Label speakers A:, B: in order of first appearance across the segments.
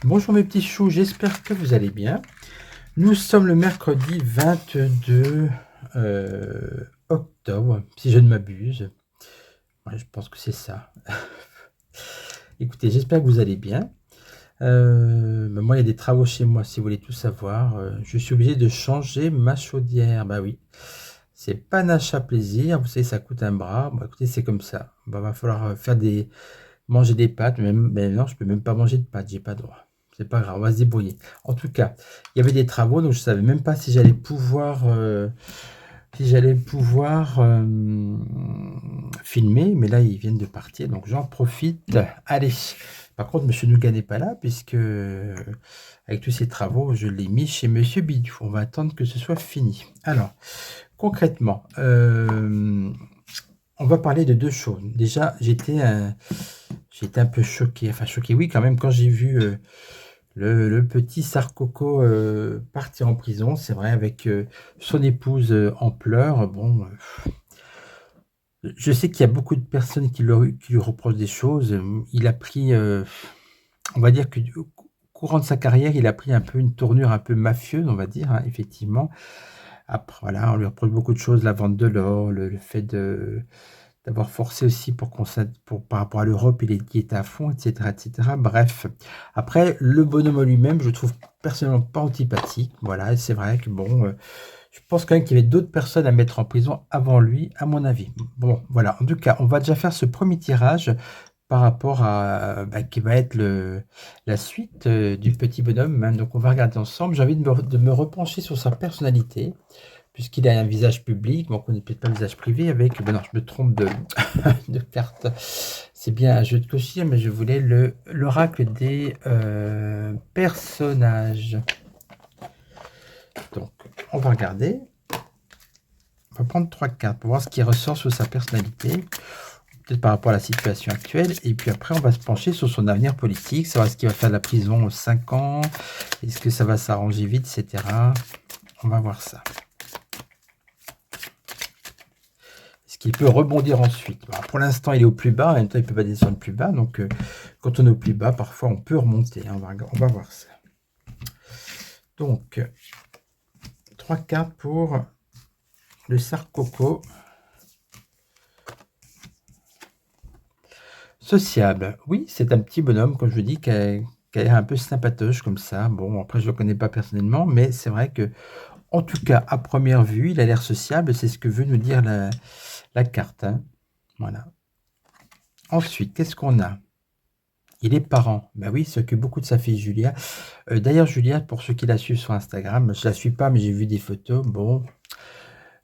A: Bonjour mes petits choux, j'espère que vous allez bien. Nous sommes le mercredi 22 octobre, si je ne m'abuse. Ouais, je pense que c'est ça. Écoutez, j'espère que vous allez bien. Moi, il y a des travaux chez moi, si vous voulez tout savoir. Je suis obligé de changer ma chaudière. Bah oui, c'est pas un achat plaisir. Vous savez, ça coûte un bras. Bon, écoutez, c'est comme ça. Bah, va falloir manger des pâtes. Mais non, je peux même pas manger de pâtes. J'ai pas droit. C'est pas grave, on va se débrouiller. En tout cas, il y avait des travaux, donc je savais même pas si j'allais pouvoir, filmer. Mais là, ils viennent de partir, donc j'en profite. Allez. Par contre, Monsieur Nougat n'est pas là, puisque avec tous ces travaux, je l'ai mis chez Monsieur Bidou. On va attendre que ce soit fini. Alors, concrètement, on va parler de deux choses. Déjà, j'étais un peu choqué. Enfin, choqué, oui, quand même, quand j'ai vu le petit Sarkoko partir en prison. C'est vrai, avec son épouse en pleurs. Bon, je sais qu'il y a beaucoup de personnes qui lui reprochent des choses. Il a pris, on va dire que au courant de sa carrière, il a pris un peu une tournure un peu mafieuse, on va dire, hein, effectivement. Après, voilà, on lui reproche beaucoup de choses, la vente de l'or, le fait d'avoir forcé aussi par rapport à l'Europe, il était à fond, etc., etc. Bref. Après, le bonhomme en lui-même, je le trouve personnellement pas antipathique. Voilà, et c'est vrai que bon, je pense quand même qu'il y avait d'autres personnes à mettre en prison avant lui, à mon avis. Bon, voilà. En tout cas, on va déjà faire ce premier tirage par rapport à qui va être la suite du petit bonhomme, hein. Donc, on va regarder ensemble. J'ai envie de me repencher sur sa personnalité, puisqu'il a un visage public. Bon, on ne connaît peut-être pas le visage privé avec. Ben non, je me trompe de carte. C'est bien un jeu de clochers, mais je voulais l'oracle des personnages. Donc, on va regarder. On va prendre 3 cartes pour voir ce qui ressort sur sa personnalité, peut-être par rapport à la situation actuelle. Et puis après, on va se pencher sur son avenir politique, savoir ce qu'il va faire de la prison aux 5 ans, est-ce que ça va s'arranger vite, etc. On va voir ça. Est-ce qu'il peut rebondir ensuite? Alors, pour l'instant, il est au plus bas, en même temps, il ne peut pas descendre plus bas. Donc, quand on est au plus bas, parfois, on peut remonter, hein. On va voir ça. Donc, 3 cartes pour le Sarkoko. Sociable. Oui, c'est un petit bonhomme, comme je dis, qui a l'air un peu sympatoche comme ça. Bon, après, je ne le connais pas personnellement, mais c'est vrai que, en tout cas, à première vue, il a l'air sociable. C'est ce que veut nous dire la carte, hein. Voilà. Ensuite, qu'est-ce qu'on a? Il est parent. Ben oui, il s'occupe beaucoup de sa fille Julia. D'ailleurs, Julia, pour ceux qui la suivent sur Instagram, je la suis pas, mais j'ai vu des photos. Bon,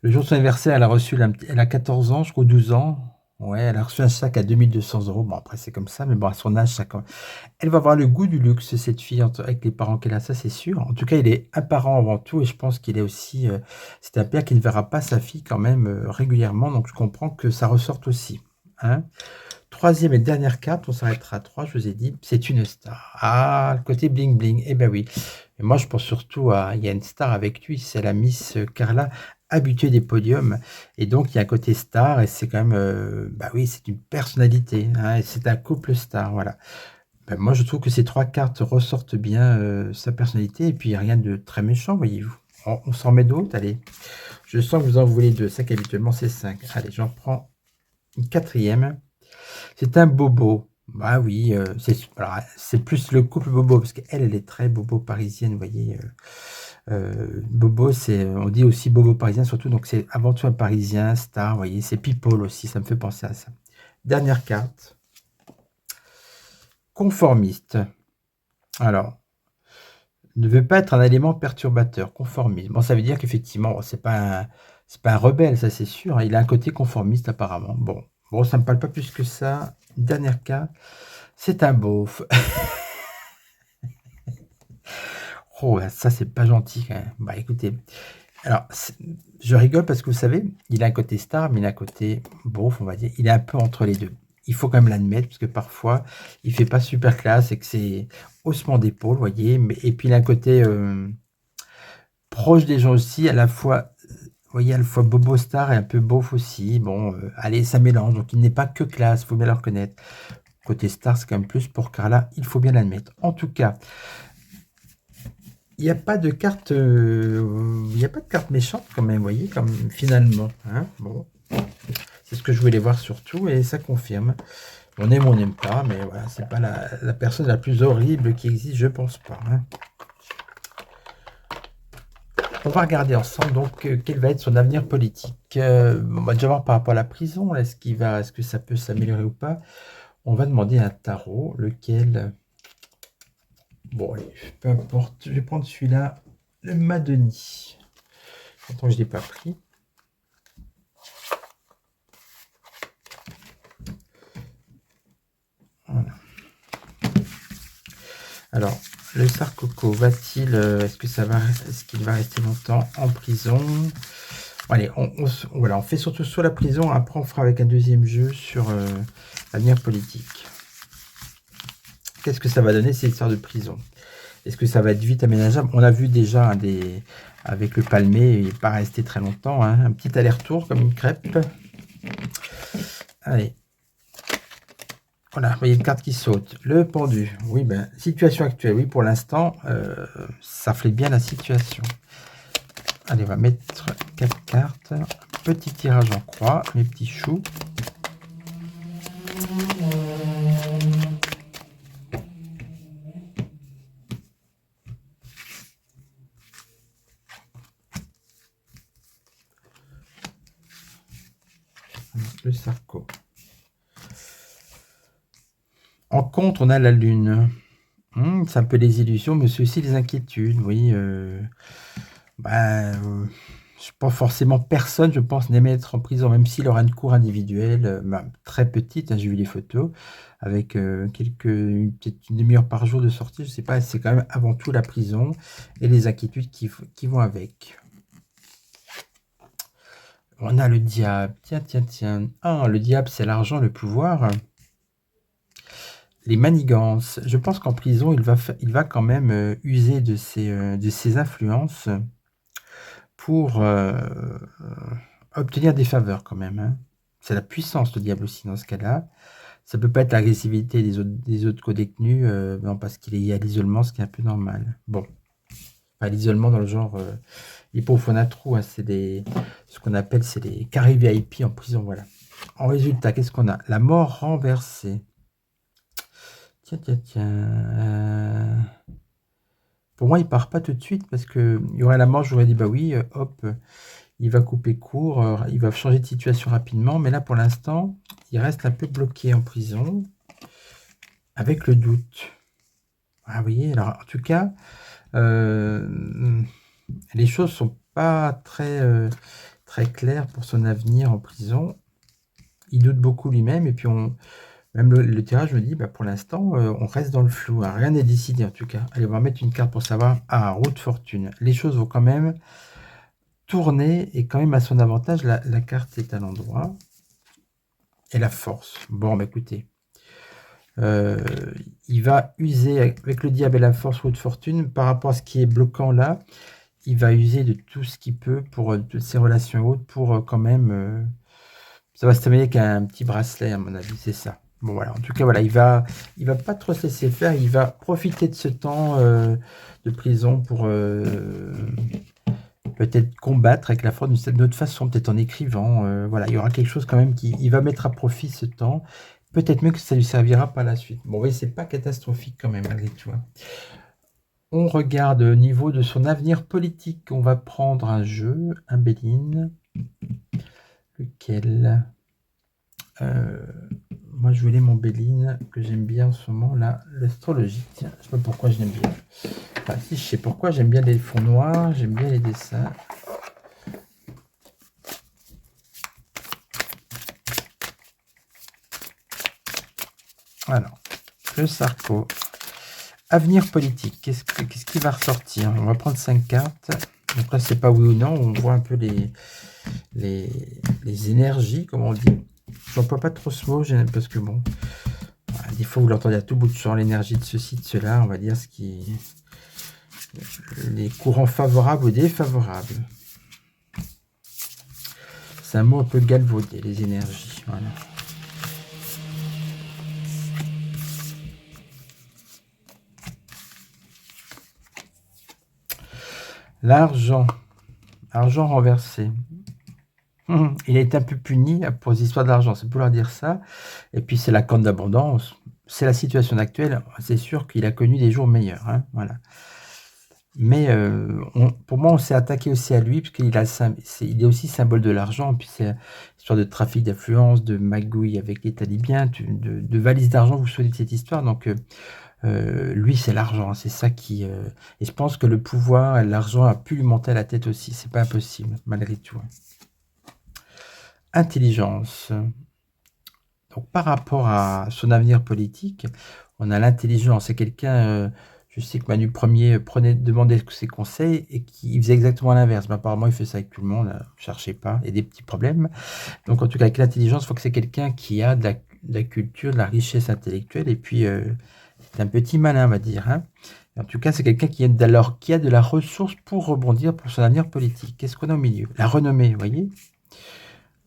A: le jour de son anniversaire, elle a 14 ans, je crois 12 ans. Ouais, elle a reçu un sac à 2200 €. Bon, après, c'est comme ça, mais bon, à son âge, elle va avoir le goût du luxe, cette fille, avec les parents qu'elle a, ça, c'est sûr. En tout cas, il est un parent avant tout, et je pense qu'il est aussi. C'est un père qui ne verra pas sa fille quand même régulièrement, donc je comprends que ça ressorte aussi, hein. Troisième et dernière carte, on s'arrêtera à 3, je vous ai dit, c'est une star. Ah, le côté bling bling, eh ben oui. Et moi, je pense surtout il y a une star avec lui, c'est la Miss Carla, habituée des podiums. Et donc, il y a un côté star, et c'est quand même, bah oui, c'est une personnalité, hein, et c'est un couple star, voilà. Ben, moi, je trouve que ces 3 cartes ressortent bien sa personnalité, et puis rien de très méchant, voyez-vous. On s'en met d'autres, allez. Je sens que vous en voulez 2, ça qu'habituellement c'est 5. Allez, j'en prends une quatrième. C'est un bobo. Bah oui, c'est plus le couple bobo, parce qu'elle est très bobo parisienne, vous voyez. Bobo, on dit aussi bobo parisien surtout, donc c'est avant tout un parisien, star, vous voyez. C'est people aussi, ça me fait penser à ça. Dernière carte. Conformiste. Alors, ne veut pas être un élément perturbateur, conformiste. Bon, ça veut dire qu'effectivement, c'est pas un rebelle, ça c'est sûr, hein. Il a un côté conformiste apparemment. Bon, ça me parle pas plus que ça. Dernière carte. C'est un beauf. Oh, ça, c'est pas gentil quand même. Bah écoutez, Alors, je rigole parce que vous savez, il a un côté star, mais il a un côté beauf, on va dire. Il est un peu entre les deux. Il faut quand même l'admettre, parce que parfois, il fait pas super classe et que c'est haussement d'épaule, vous voyez. Et puis, il a un côté proche des gens aussi, à la fois, vous voyez, à la fois bobo star et un peu beauf aussi. Bon, allez, ça mélange. Donc, il n'est pas que classe, il faut bien le reconnaître. Côté star, c'est quand même plus pour Carla, il faut bien l'admettre. En tout cas, il n'y a pas de carte, il n'y a pas de carte méchante quand même, vous voyez, comme finalement. Hein, bon, c'est ce que je voulais voir surtout, et ça confirme. On aime ou on n'aime pas, mais voilà, c'est pas la personne la plus horrible qui existe, je pense pas. Hein. On va regarder ensemble donc quel va être son avenir politique. On va déjà voir par rapport à la prison, est-ce que ça peut s'améliorer ou pas. On va demander un tarot, lequel. Bon, allez, peu importe, je vais prendre celui-là, le Madoni. Pourtant, je ne l'ai pas pris. Voilà. Alors, le Sarcoco va-t-il, est-ce qu'il va rester longtemps en prison? Allez, voilà, on fait surtout sur la prison. Après, on fera avec un deuxième jeu sur l'avenir politique. Qu'est-ce que ça va donner, ces histoires de prison? Est-ce que ça va être vite aménageable? On a vu déjà avec le palmier, il n'est pas resté très longtemps. Hein. Un petit aller-retour comme une crêpe. Allez. Voilà, vous voyez une carte qui saute. Le pendu. Oui, ben, situation actuelle. Oui, pour l'instant, ça fait bien la situation. Allez, on va mettre 4 cartes. Petit tirage en croix, mes petits choux. Le Sarco. En contre, on a la lune. C'est un peu les illusions, mais c'est aussi les inquiétudes. Oui, pas forcément personne, je pense, n'aime être en prison, même s'il aura une cour individuelle, très petite, hein, j'ai vu les photos, avec peut-être une demi-heure par jour de sortie, je sais pas, c'est quand même avant tout la prison et les inquiétudes qui vont avec. On a le diable, tiens. Ah, le diable, c'est l'argent, le pouvoir. Les manigances. Je pense qu'en prison, il va quand même user de ses influences pour obtenir des faveurs quand même. Hein. C'est la puissance, le diable aussi, dans ce cas-là. Ça peut pas être l'agressivité des autres co-détenus, non, parce qu'il est à l'isolement, ce qui est un peu normal. Bon, enfin, l'isolement dans le genre, les pauvres font un trou, hein, ce qu'on appelle, c'est les carrés VIP en prison, voilà. En résultat, qu'est-ce qu'on a? La mort renversée. Tiens. Pour moi, il part pas tout de suite, parce que il y aurait la mort, j'aurais dit, bah oui, hop, il va couper court, il va changer de situation rapidement, mais là, pour l'instant, il reste un peu bloqué en prison, avec le doute. Ah, vous voyez, alors, en tout cas, les choses sont pas très claires pour son avenir en prison. Il doute beaucoup lui-même, et puis même le tirage me dit, bah, pour l'instant, on reste dans le flou, hein, rien n'est décidé en tout cas. Allez, on va mettre une carte pour savoir. Ah, roue de fortune. Les choses vont quand même tourner, et quand même à son avantage, la carte est à l'endroit. Et la force. Bon, bah écoutez, il va user avec le diable et la force, roue de fortune, par rapport à ce qui est bloquant là, il va user de tout ce qu'il peut pour de ses relations hautes pour quand même. Ça va se terminer avec un petit bracelet, à mon avis, c'est ça. Bon, voilà. En tout cas, voilà, il va pas trop se laisser faire. Il va profiter de ce temps de prison pour peut-être combattre avec la force d'une autre façon, peut-être en écrivant. Voilà, il y aura quelque chose quand même il va mettre à profit ce temps. Peut-être même que ça lui servira par la suite. Bon, oui, c'est pas catastrophique quand même, malgré tout. Hein. On regarde au niveau de son avenir politique. On va prendre un jeu, un Béline. Lequel Moi, je voulais mon Béline que j'aime bien en ce moment, là, l'astrologie. Tiens, je sais pas pourquoi je l'aime bien. Enfin, si, je sais pourquoi j'aime bien les fonds noirs, j'aime bien les dessins. Alors, le Sarco. Avenir politique, qu'est-ce qui va ressortir? On va prendre 5 cartes. Après, c'est pas oui ou non, on voit un peu les énergies, comme on dit. J'emploie pas trop ce mot, parce que bon, des fois vous l'entendez à tout bout de champ, l'énergie de ceci, de cela, on va dire les courants favorables ou défavorables. C'est un mot un peu galvaudé, les énergies. Voilà. L'argent. Argent renversé. Il a été un peu puni pour les histoires d'argent, c'est pour leur dire ça. Et puis c'est la corne d'abondance. C'est la situation actuelle. C'est sûr qu'il a connu des jours meilleurs. Hein, voilà. Mais pour moi, on s'est attaqué aussi à lui, parce qu'il il est aussi symbole de l'argent. Puis c'est histoire de trafic d'influence, de magouille avec les talibans, de valise d'argent, vous vous souvenez de cette histoire. Donc lui, c'est l'argent. C'est ça qui... Et je pense que le pouvoir et l'argent a pu lui monter à la tête aussi. C'est pas impossible, malgré tout. Intelligence. Donc, par rapport à son avenir politique, on a l'intelligence. C'est quelqu'un, je sais que Manu Premier demandait ses conseils et qui faisait exactement l'inverse. Mais apparemment, il fait ça avec tout le monde. Ne cherchez pas, il y a des petits problèmes. Donc, en tout cas, avec l'intelligence, il faut que c'est quelqu'un qui a de la culture, de la richesse intellectuelle. Et puis, c'est un petit malin, on va dire. Hein. En tout cas, c'est quelqu'un qui a de la ressource pour rebondir pour son avenir politique. Qu'est-ce qu'on a au milieu? La renommée, vous voyez?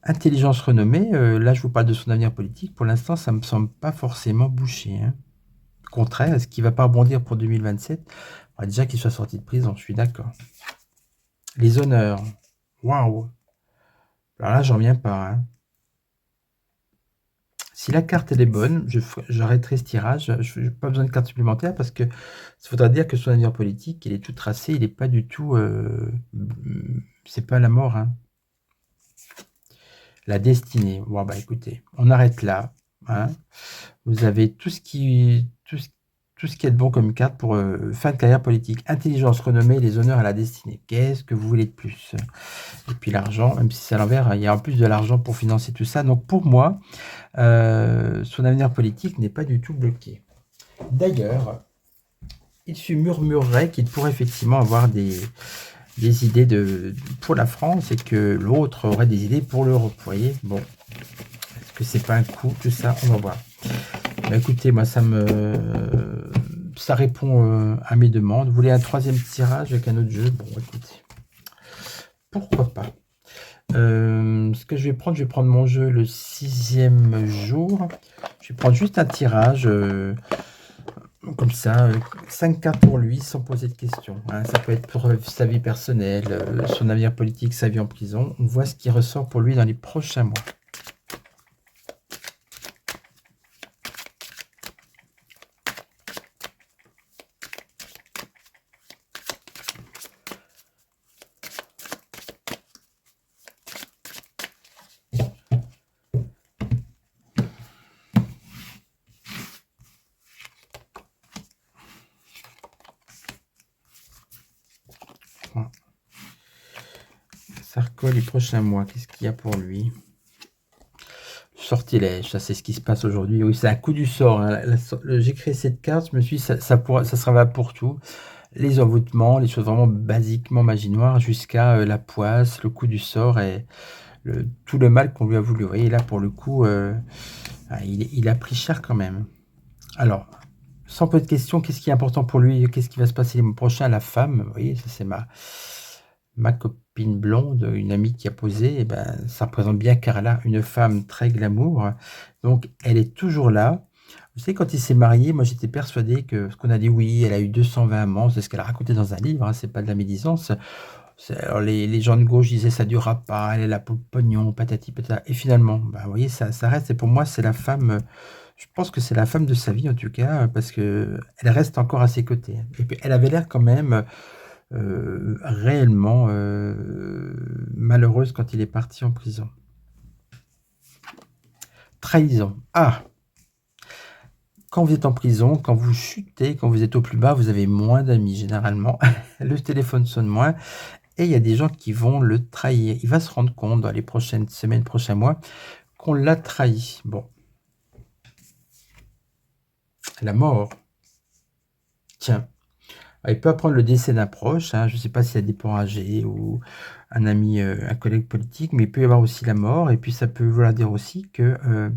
A: Intelligence renommée, là je vous parle de son avenir politique, pour l'instant ça ne me semble pas forcément bouché. Hein. Au contraire, est-ce qu'il ne va pas rebondir pour 2027? Déjà qu'il soit sorti de prison, je suis d'accord. Les honneurs, waouh! Alors là, j'en reviens pas. Hein. Si la carte elle est bonne, j'arrêterai ce tirage, je n'ai pas besoin de carte supplémentaire parce que ça voudrait dire que son avenir politique, il est tout tracé, il n'est pas du tout... c'est pas la mort. Hein. La destinée. Bon, bah écoutez, on arrête là. Hein. Vous avez tout ce qui est de bon comme carte pour fin de carrière politique. Intelligence, renommée, les honneurs à la destinée. Qu'est-ce que vous voulez de plus? Et puis l'argent, même si c'est à l'envers, il y a en plus de l'argent pour financer tout ça. Donc pour moi, son avenir politique n'est pas du tout bloqué. D'ailleurs, il se murmurerait qu'il pourrait effectivement avoir des idées pour la France et que l'autre aurait des idées pour l'Europe. Vous voyez, bon, est-ce que c'est pas un coup, tout ça? On va voir. Bah, écoutez, moi, ça répond à mes demandes. Vous voulez un troisième tirage avec un autre jeu? Bon, écoutez, pourquoi pas. Ce que je vais prendre mon jeu le 6e jour. Je vais prendre juste un tirage... comme ça, 5 cartes pour lui sans poser de questions. Hein. Ça peut être pour sa vie personnelle, son avenir politique, sa vie en prison. On voit ce qui ressort pour lui dans les prochains mois. Sarko, les prochains mois, qu'est-ce qu'il y a pour lui? Sortilège, ça c'est ce qui se passe aujourd'hui. Oui, c'est un coup du sort. Hein. J'ai créé cette carte, je me suis dit, ça sera valable pour tout. Les envoûtements, les choses vraiment basiquement magie noire, jusqu'à la poisse, le coup du sort et tout le mal qu'on lui a voulu. Vous voyez, là pour le coup, il a pris cher quand même. Alors, sans peu de questions, qu'est-ce qui est important pour lui? Qu'est-ce qui va se passer les mois prochains? La femme, vous voyez, ça c'est ma copine blonde, une amie qui a posé, ça représente bien Carla, une femme très glamour. Donc, elle est toujours là. Vous savez, quand il s'est marié, moi j'étais persuadé que ce qu'on a dit, oui, elle a eu 220 amants, c'est ce qu'elle a raconté dans un livre, hein, c'est pas de la médisance. Alors, les gens de gauche disaient ça durera pas, elle est là pour le pognon, patati patata. Et finalement, vous voyez, ça reste. Et pour moi, c'est la femme. Je pense que c'est la femme de sa vie en tout cas, parce que elle reste encore à ses côtés. Et puis, elle avait l'air quand même réellement malheureuse quand il est parti en prison. Trahison. Ah! Quand vous êtes en prison, quand vous chutez, quand vous êtes au plus bas, vous avez moins d'amis généralement. Le téléphone sonne moins. Et il y a des gens qui vont le trahir. Il va se rendre compte dans les prochaines semaines, prochains mois, qu'on l'a trahi. Bon. La mort. Tiens. Il peut apprendre le décès d'un proche, hein, je ne sais pas s'il y a des parents âgés ou un ami, un collègue politique, mais il peut y avoir aussi la mort et puis ça peut vouloir dire aussi que,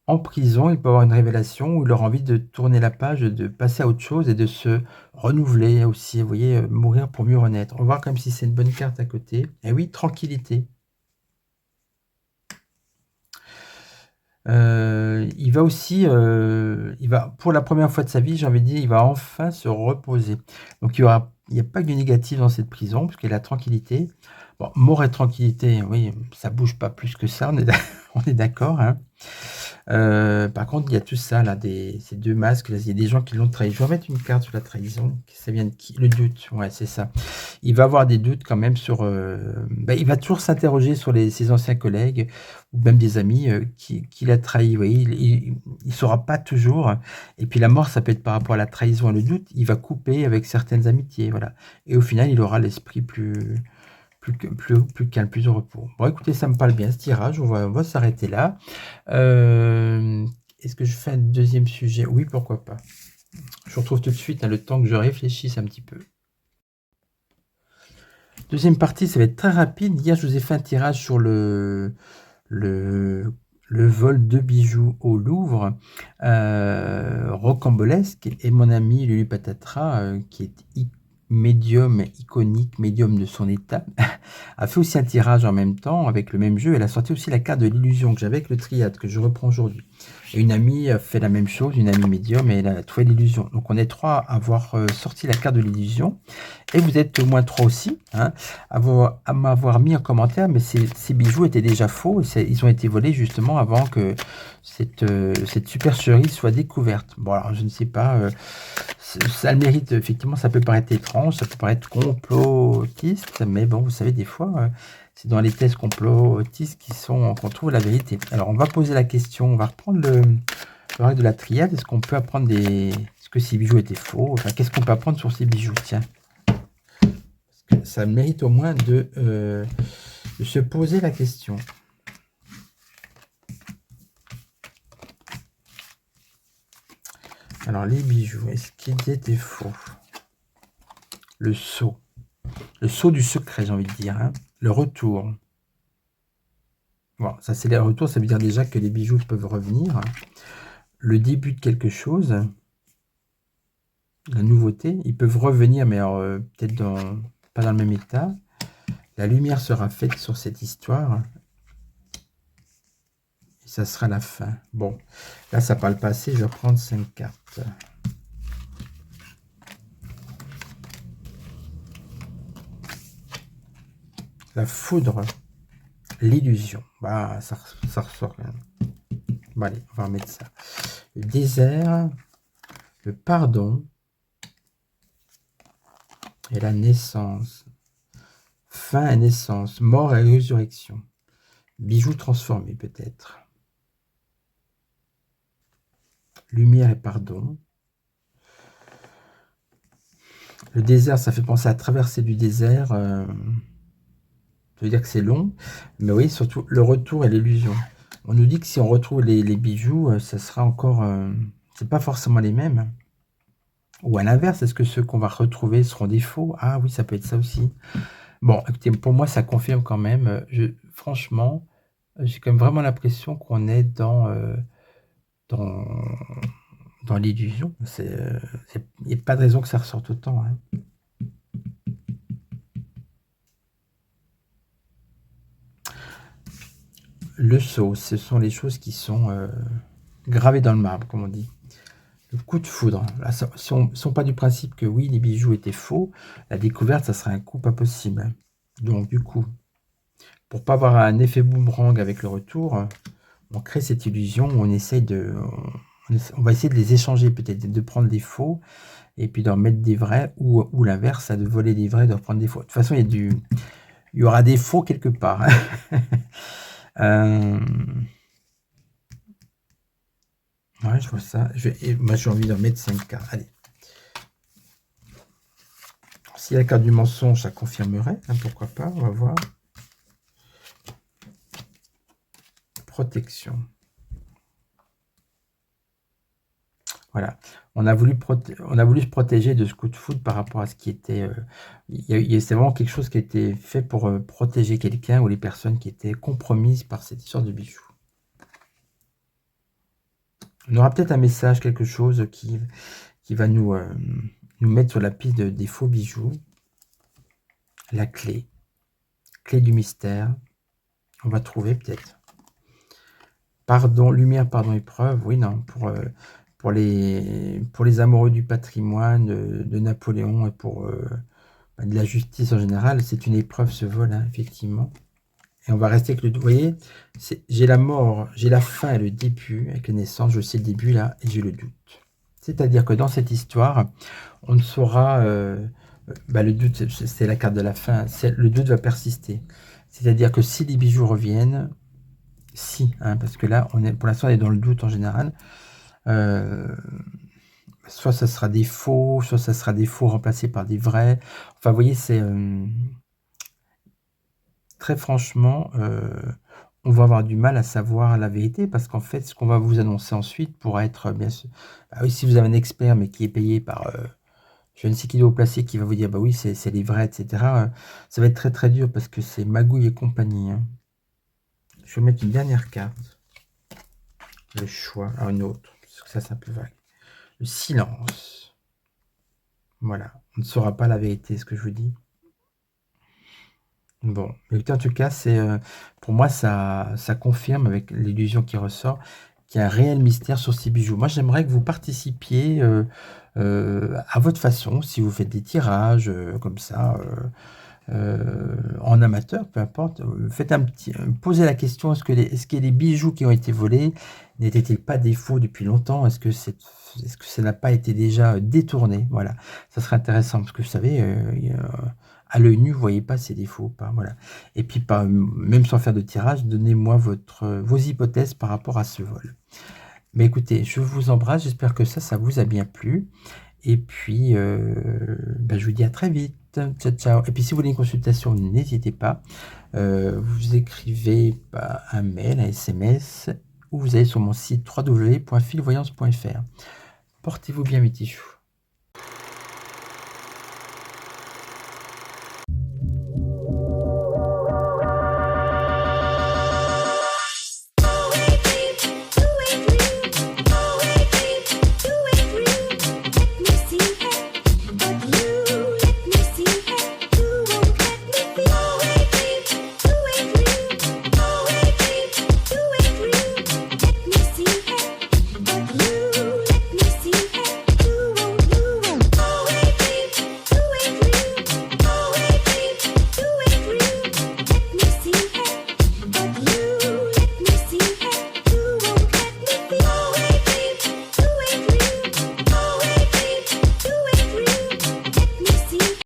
A: en prison, il peut avoir une révélation où il aura envie de tourner la page, de passer à autre chose et de se renouveler aussi, vous voyez? Mourir pour mieux renaître. On va voir comme si c'est une bonne carte à côté. Et oui, tranquillité. Il va aussi, il va pour la première fois de sa vie, j'ai envie de dire, il va enfin se reposer. Donc il y a pas que du négatif dans cette prison, parce qu'il y a la tranquillité. Bon, mort et tranquillité, oui, ça bouge pas plus que ça, on est d'accord, hein. Par contre, il y a tout ça là, ces 2 masques là, il y a des gens qui l'ont trahi. Je vais remettre une carte sur la trahison, ça vient de qui? Le doute, ouais, c'est ça. Il va avoir des doutes quand même sur, il va toujours s'interroger sur ses anciens collègues ou même des amis, qui l'a trahi, vous voyez? Il saura pas toujours et puis la mort, ça peut être par rapport à la trahison et le doute, il va couper avec certaines amitiés, voilà et au final, il aura l'esprit plus calme, plus au repos. Bon écoutez, ça me parle bien ce tirage, on va s'arrêter là. Est-ce que je fais un deuxième sujet? Oui, pourquoi pas. Je vous retrouve tout de suite, hein, le temps que je réfléchisse un petit peu. Deuxième partie, ça va être très rapide. Hier, je vous ai fait un tirage sur le vol de bijoux au Louvre, rocambolesque et mon ami Lulu Patatra, qui est médium iconique, médium de son état, a fait aussi un tirage en même temps avec le même jeu. Elle a sorti aussi la carte de l'illusion que j'avais avec le triade que je reprends aujourd'hui. Et une amie a fait la même chose, une amie médium, et elle a trouvé l'illusion. Donc on est 3 à avoir sorti la carte de l'illusion. Et vous êtes au moins 3 aussi, hein, à m'avoir mis en commentaire, mais ces bijoux étaient déjà faux, et ils ont été volés justement avant que cette supercherie soit découverte. Bon alors je ne sais pas, ça a le mérite, effectivement, ça peut paraître étrange, ça peut paraître complotiste, mais bon, vous savez, des fois, c'est dans les thèses complotistes qu'on trouve la vérité. Alors, on va poser la question, on va reprendre le règle de la triade. Est-ce qu'on peut apprendre est-ce que ces bijoux étaient faux? Enfin, qu'est-ce qu'on peut apprendre sur ces bijoux? Tiens, parce que ça mérite au moins de se poser la question. Alors, les bijoux, est-ce qu'ils étaient faux? Le sceau. Le sceau du secret, j'ai envie de dire, hein. Le retour. Bon, ça c'est les retours, ça veut dire déjà que les bijoux peuvent revenir. Le début de quelque chose, la nouveauté, ils peuvent revenir, mais peut-être pas dans le même état. La lumière sera faite sur cette histoire. Et ça sera la fin. Bon, là ça parle pas assez, je vais prendre 5 cartes. La foudre, l'illusion. Bah, ça ressort quand même. Bon, allez, on va remettre ça. Le désert, le pardon et la naissance. Fin et naissance, mort et résurrection. Bijoux transformés peut-être. Lumière et pardon. Le désert, ça fait penser à traverser du désert. Ça veut dire que c'est long. Mais oui, surtout le retour et l'illusion. On nous dit que si on retrouve les bijoux, ça sera encore... c'est pas forcément les mêmes. Ou à l'inverse, est-ce que ceux qu'on va retrouver seront des faux? Ah oui, ça peut être ça aussi. Bon, écoutez, pour moi, ça confirme quand même. Franchement, j'ai quand même vraiment l'impression qu'on est dans, dans l'illusion. Il n'y a pas de raison que ça ressorte autant, hein. Le sceau, ce sont les choses qui sont gravées dans le marbre, comme on dit. Le coup de foudre. Là, si on ne part du principe que oui, les bijoux étaient faux, la découverte, ça serait un coup pas possible. Donc, du coup, pour pas avoir un effet boomerang avec le retour, on crée cette illusion où on essaye on va essayer de les échanger peut-être, de prendre des faux et puis d'en mettre des vrais, ou l'inverse, de voler des vrais, de reprendre des faux. De toute façon, il y aura des faux quelque part. Ouais, je vois ça. Moi, j'ai envie d'en mettre 5 cartes. Allez. Si la carte du mensonge, ça confirmerait, hein, pourquoi pas, on va voir. Protection. Voilà. On a voulu se protéger de ce coup de foudre par rapport à ce qui était, c'est vraiment quelque chose qui a été fait pour, protéger quelqu'un ou les personnes qui étaient compromises par cette histoire de bijoux. On aura peut-être un message, quelque chose qui va nous mettre sur la piste des faux bijoux. La clé du mystère. On va trouver peut-être. Pardon, lumière, pardon, épreuve. Oui, non, pour les amoureux du patrimoine, de Napoléon et pour de la justice en général, c'est une épreuve, ce vol, hein, effectivement. Et on va rester avec le... Vous voyez, j'ai la mort, j'ai la fin et le début avec la naissance, je sais le début là, et j'ai le doute. C'est-à-dire que dans cette histoire, on ne saura... le doute, c'est la carte de la fin, le doute va persister. C'est-à-dire que si les bijoux reviennent, parce que là, pour l'instant, on est dans le doute en général, soit ça sera des faux, soit ça sera des faux remplacés par des vrais. Enfin, vous voyez, c'est... très franchement, on va avoir du mal à savoir la vérité parce qu'en fait, ce qu'on va vous annoncer ensuite pourra être bien sûr... Bah oui, si vous avez un expert, mais qui est payé par je ne sais qui doit placer, qui va vous dire, bah oui, c'est les vrais, etc. Ça va être très très dur parce que c'est magouille et compagnie. Hein. Je vais mettre une dernière carte. Le choix. Alors une autre, parce que ça, c'est un peu vague. Le silence. Voilà. On ne saura pas la vérité, ce que je vous dis. Bon, écoutez, en tout cas, pour moi, ça confirme avec l'illusion qui ressort qu'il y a un réel mystère sur ces bijoux. Moi, j'aimerais que vous participiez à votre façon, si vous faites des tirages comme ça, en amateur, peu importe. Faites posez la question, est-ce que les bijoux qui ont été volés n'étaient-ils pas des faux depuis longtemps? Est-ce que ça n'a pas été déjà détourné? Voilà, ça serait intéressant parce que vous savez, à l'œil nu, vous voyez pas si c'est des faux ou pas. Voilà. Et puis, même sans faire de tirage, donnez-moi vos hypothèses par rapport à ce vol. Mais écoutez, je vous embrasse, j'espère que ça vous a bien plu. Et puis, je vous dis à très vite. Ciao, ciao. Et puis, si vous voulez une consultation, n'hésitez pas. Vous écrivez un mail, un SMS, ou vous allez sur mon site www.filvoyance.fr. Portez-vous bien, mes petits choux.